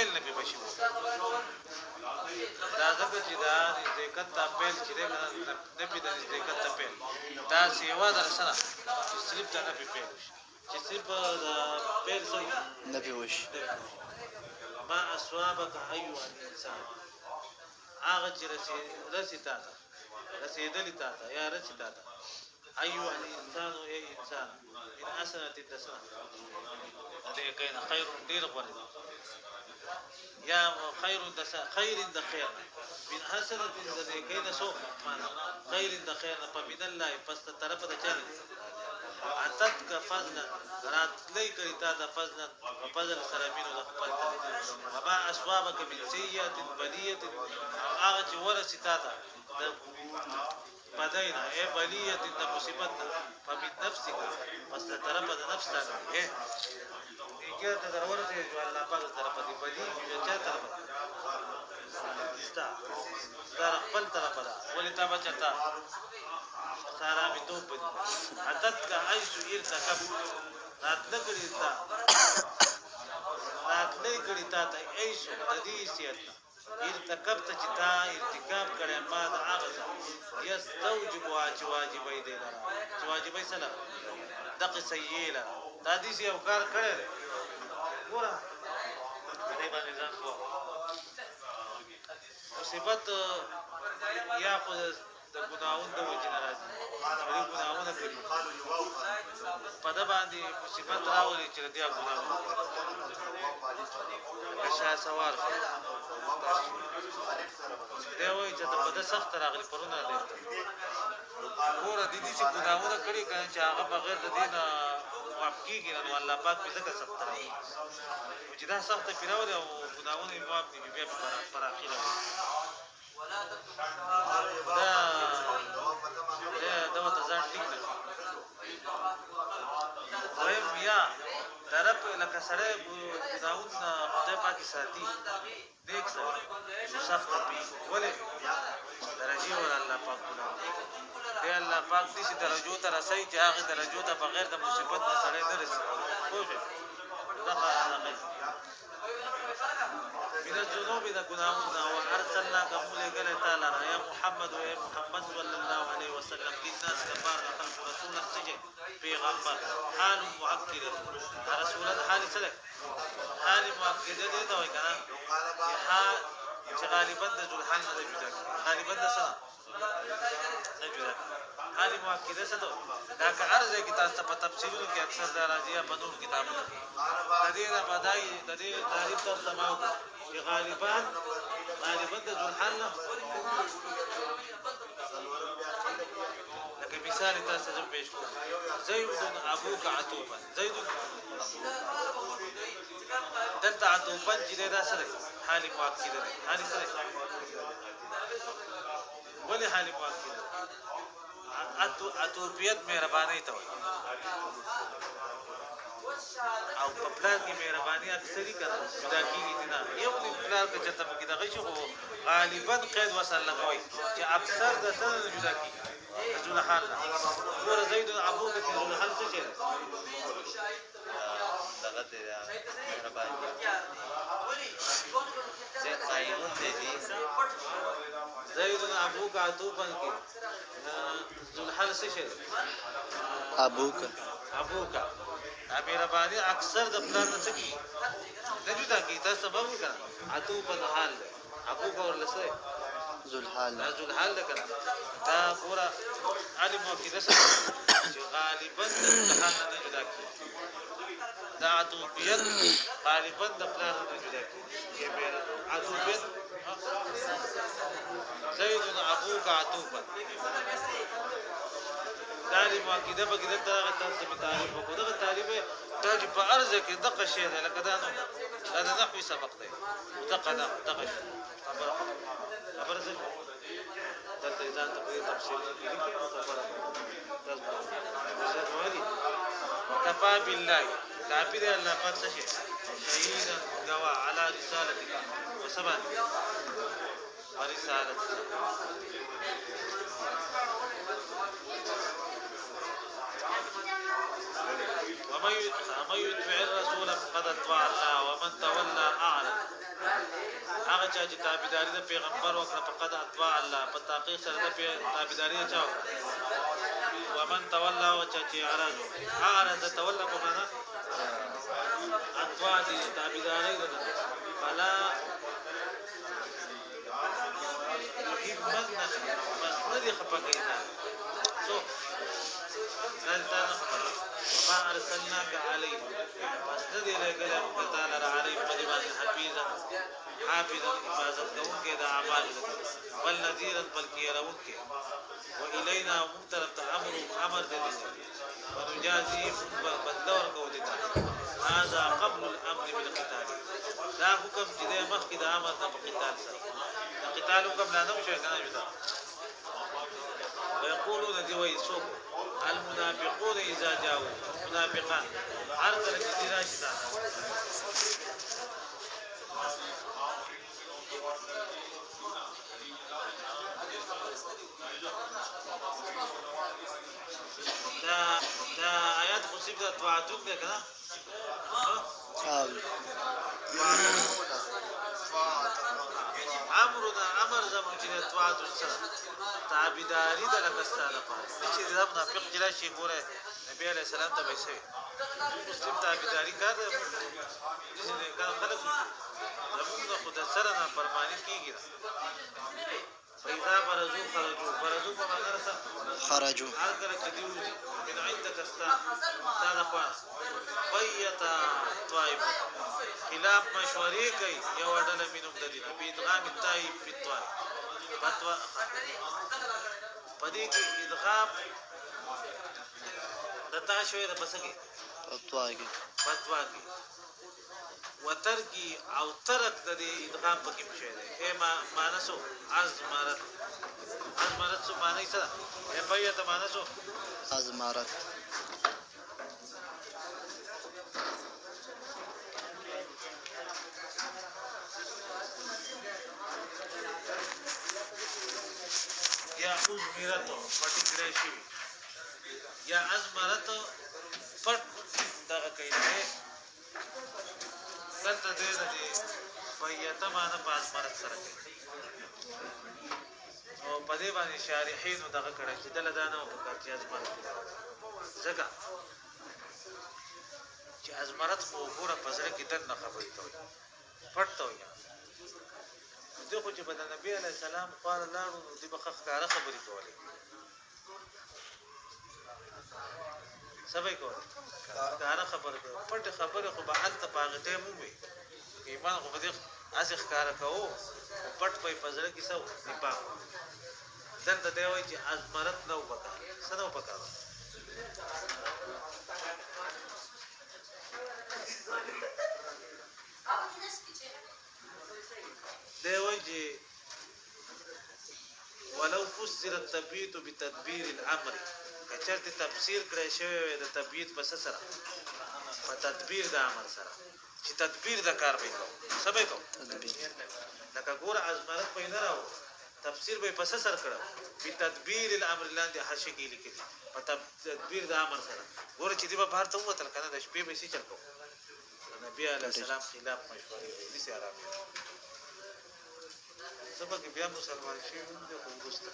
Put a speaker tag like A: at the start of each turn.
A: پیل نه به بشي دا ځکه چې دا ذکر ته پیل چې نه به د ذکر ته پیل دا سیوا در سره صرف ته نه به پیل چې صرف دا پیل سره
B: نه به وشي
A: ما اصوابك ايها الانسان هغه چې رسیتا تا رسیدلی تا تا یا رسیتا تا ايها الانسان اي انسان ان حسنه تسنه دې کین خیر ډیر غوړي یا خیر د خیر من حسنه دې کین سو معنا خیر د خیر په بيد الله پس طرف د چل اتت کا فضلا رات لې کړی تا د فضلا په فضل سره مينو د خپل وما اسبابك من سيئه بليه هغه چې ورسیتا تا بداینا اے بلیه د مصیبت فمن نفسك پس طرف د نفس ته اے کیا ته ضرورت ہے جو الله پاک طرف دی بلی جو چا طرف استا در خپل طرف دا ولې تا بچتا سارا می تو په عدد کا عيش ارتكب راتلګړی تا ته عيش د دې سیات ارتكبت چې تا ارتکاب کړي ما د هغه یستوجب واجبای دی لرا چې واجبای سره دغه سیئله دا دې یو کار کړی ګوره دې باندې ځان خو مصیبت یا خو د ګناون د وجه راځي دې ګناونه کوي په دا باندې مصیبت راولي چې دې ګناونه کښه سوار دی وای چې په د سخت راغلي پرونه دی ګوره د دې چې ګناونه کړي کنه چې هغه بغیر د دین معاف کیږي نو الله پاک په ځکه سخت راغلي چې دا سخت پیراوي او ګناونه یې معاف دي بیا پر اخیره دا وته ځان ټیک نه وایم یا طرف لکه سره ګناونه خدای پاک ساتي دیکھ سره سخت پی ولې درجه ور الله پاک دی الله پاک دې درجو ته رسي چې هغه درجو ته بغیر د مصیبت نه سره نه رسي خوږه دا من الذنوب اذا كنا وارسلناك ملائكه تعالى يا محمد ويا محمد صلى الله عليه وسلم للناس كبار خلق رسول السجن پیغمبر حال مؤكد رسول حال سره حال مؤكد دې ته وای کنه چې غالبا د ذوالحال نه جدا غالبا د سره نه جدا حال مؤكده څه دا که ارزه کې تاسو په تفسیرونو کې اکثر د راضیه په نور کتابونو د دې نه بدای د دې تعریف تر سماو چې غالبا د ذوالحال نه لکه مثال تاسو ته پیښ کوم زید ابوک عتوبا زید دلته عتوبا چې دا سره حال مؤكده حال سره ولې حال مؤكده عطوبیت مهرباني ته وایي او په پلان کې مهرباني اکثري کړه جدا کیږي نه یو پلان کې چې تاسو کې دغه شی خو غالبا قید وصل لګوي چې اکثر د سره جدا کیږي رسول حال نور زید ابو بکر رسول حال څه چیرې دغه ته مهرباني زه قایمون دي زید ابوک عطوبا کې ذل حال څه شي ابوک مهرباني اکثر د پلان څه کی نه جدا کی تاسو سبب وکړه عطوبا حال ابوک ورلسه ذل حال ده کنه دا پورا علم او کده څه چې غالبا د حال نه جدا کی دا عطوبیت غالبا د پلان نه جدا کی چې عطوبیت زید ابوک عطوبا تعلیم عقیده په کده ته تاسو په تعریف وکړو دا تعریف ته په ارزه کې دغه شی ده لکه دا نو دا نحوی سبق دی دغه خبره څه دلته ځان ته په تفصیل کې لیکي او خبره تاسو وایي کفا بالله تعبیر الله پاک څه شي شهیدا گوا علی رسالتک وسبا ورسالت ومن يطع الرسول فقد اطاع الله ومن تولى اعرض چا چې تابعداري د پیغمبر وکړه فقط اطاع الله په تحقیق سره د تابعداري چا وکړه ومن تولى او چا چې اعرض تولى په معنا اطاع دي تابعداري ده فلا يهمنا بس ندي خپګینا سو نلتان ما ارسلناك عليه بس ندي لګل مقتال عليه مدبان حفيظا حفاظت کوونکې د اعمال بل نذيرا بلکې يرونکې وإلينا مختلف امر دې ونجازي بدلور کو دي هذا قبل الامر بالقتال دا حکم چې د مخکې د امر د قتال سره د قتال حکم لا نه شي کنه جدا ويقولون دي ويسوق المنافقون اذا جاءوا منافقان هر کله چې راشي دا آیات مصیب دا توعدون ده کنه امر زمون چې توعدون سره تابعداري د لکستانه پاره چې د منافق جلا شي ګوره نبی عليه السلام ته وایي مسلم تابعداري کار دي چې خلک زمون د خدای سره نه فرمانی کیږي فإذا برزوا په معنا سره
B: خرجوا
A: هر کله چې دی من عندك استاد اخوان بيت طائف خلاف مشورې کوي یو ډله مينوم د دې په ادغام الطائف في الطائف فتوا پدې کې ادغام د تاسو د پسګي فتوا کې وترکی او ترک د دې ادغام پکې مشه ده ما مانسو ازمارت څه معنی څه ده په یته مانسو
B: ازمارت
A: یا ازمرتو پټی کړی شي یا ازمرتو پټ دغه کایله دلته دې فیته معنا پاس مرد سره کوي او په دې باندې شارحین دغه کړه چې دل دانه او کاټي ازمرت زګه چې ازمرت خو ګوره پزره کې دنه خبرې کوي پټ وي دغه چې په نبی عليه السلام قال لاړو دې بخښ کار خبرې کولې سبای کوي کار خبره پټ خبره خو به حالت پاغته مو وي ایمان خو دې اسې ښکار کوو پټ په پزره کې سو نپا دلته دی وایي چې ازمرت نو پکا سنو پکا دی وایي چې ولو فسر التبييت بتدبير الامر کچرته تفسیر کړی شوی د تبييت په سره په تدبیر د امر سره چې تدبیر د کار به کوو سبې کوو لکه ګور ازمرت په نه راو تفسیر به په سر کړو په تدبیر الامر لاندې حاشیه کې لیکل په تدبیر د امر سره ګور چې دی په بهر ته وته کنه د شپې به سي چل کو نبی عليه السلام خلاف مشورې دي سي عربي سبا کې بیا مسلمان شي د خوګسته